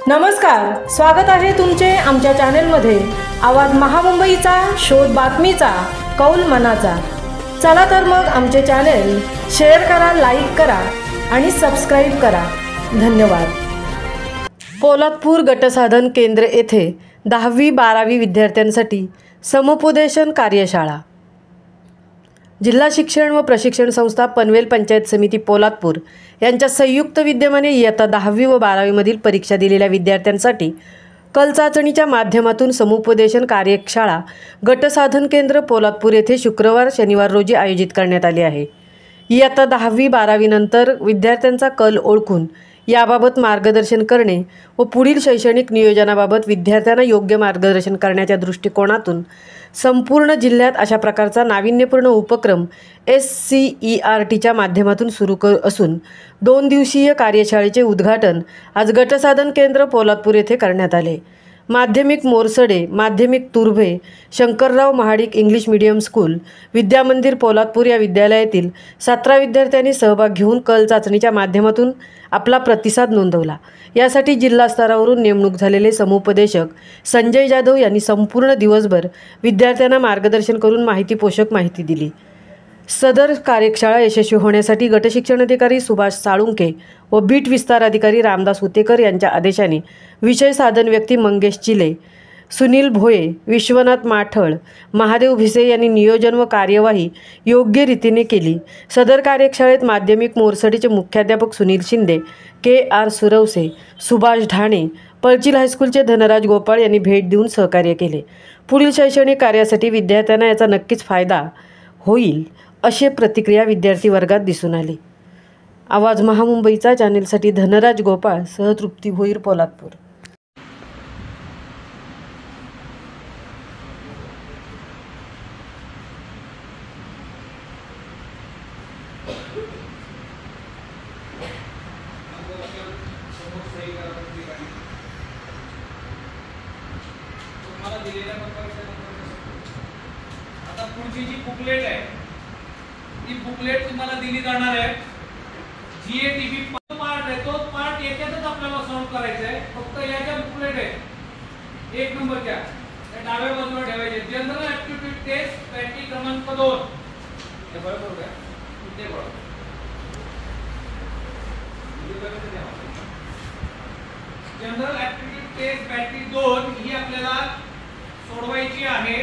नमस्कार, स्वागत आहे तुमचे आमच्या चॅनलमध्ये। आवाज महामुंबईचा, शोध बातमीचा, कौल मनाचा। चला तर मग आमचे चॅनल शेअर करा, लाईक करा आणि सबस्क्राइब करा। धन्यवाद। पोलादपूर गटसाधन केंद्र येथे 10वी-12वी विद्यार्थ्यांसाठी समुपदेशन कार्यशाळा। जिल्हा शिक्षण व प्रशिक्षण संस्था पनवेल पंचायत समिती पोलादपूर यांच्या संयुक्त विद्यमाने इयत्ता 10वी व 12वी मधील परीक्षा दिलेल्या विद्यार्थ्यांसाठी कल चाचणीच्या माध्यमातून समुपदेशन कार्यशाळा गटसाधन केंद्र पोलादपूर येथे शुक्रवार शनिवार रोजी आयोजित करण्यात आली आहे। इयत्ता 10वी-12वी नंतर विद्यार्थ्यांचा कल ओळखून याबाबत मार्गदर्शन करणे व पुढील शैक्षणिक नियोजनाबाबत विद्यार्थ्यांना योग्य मार्गदर्शन करण्याच्या दृष्टिकोनातून संपूर्ण जिल्ह्यात अशा प्रकारचा नाविन्यपूर्ण उपक्रम SCERTच्या माध्यमातून सुरू असून 2 दिवसीय कार्यशाळेचे उद्घाटन आज गटसाधन केंद्र पोलादपूर येथे करण्यात आले। माध्यमिक मोरसडे, माध्यमिक Turbhe, Shankarrao Mahadik English medium school, Vidyamandir Poladpur या विद्यालयातील 17 विद्यार्थ्यांनी सहभाग घेऊन कल चाचणीच्या माध्यमातून आपला प्रतिसाद नोंदवला। यासाठी जिल्हा स्तरावरून नेमणूक झालेले समुपदेशक संजय जाधव यांनी संपूर्ण दिवसभर विद्यार्थ्यांना मार्गदर्शन करून माहितीपोषक माहिती दिली। सदर कार्यशाळा यशस्वी होण्यासाठी गटशिक्षणाधिकारी सुभाष साळुंके व बीट विस्तार अधिकारी रामदास हुतेकर यांच्या आदेशाने विषय साधन व्यक्ती मंगेश चिले, सुनील भोये, विश्वनाथ माठळ, महादेव भिसे यांनी नियोजन व कार्यवाही योग्य रीतीने केली। सदर कार्यशाळेत माध्यमिक मोरसडीचे मुख्याध्यापक सुनील शिंदे, KR सुरवसे, सुभाष ढाणे, पळचिल हायस्कूलचे धनराज गोपाळ यांनी भेट देऊन सहकार्य केले। पुढील शैक्षणिक कार्यासाठी विद्यार्थ्यांना याचा नक्कीच फायदा होईल अशी प्रतिक्रिया विद्यार्थी वर्गात दिसून आली। आवाज महामुंबईचा चॅनेलसाठी धनराज गोपाळ सह तृप्ती भोईर, पोलादपूर। आता पुढची जी बुकलेट आहे ती बुकलेट तुम्हाला दिली जाणार आहे। GATB पार्ट आहे, तो पार्ट याच्यातच आपल्याला सॉल्व करायचा आहे। फक्त या ज्या बुकलेट आहे 1 नंबरच्या त्या डाव्या बाजूला ठेवायचे। जनरल ऍप्टिट्यूड टेस्ट पॅटी क्रमांक 2 हे बरोबर आहे, ते बरोबर जनरल ऍप्टिट्यूड टेस्ट पॅटी 2 ही आपल्याला सोडवायची आहे।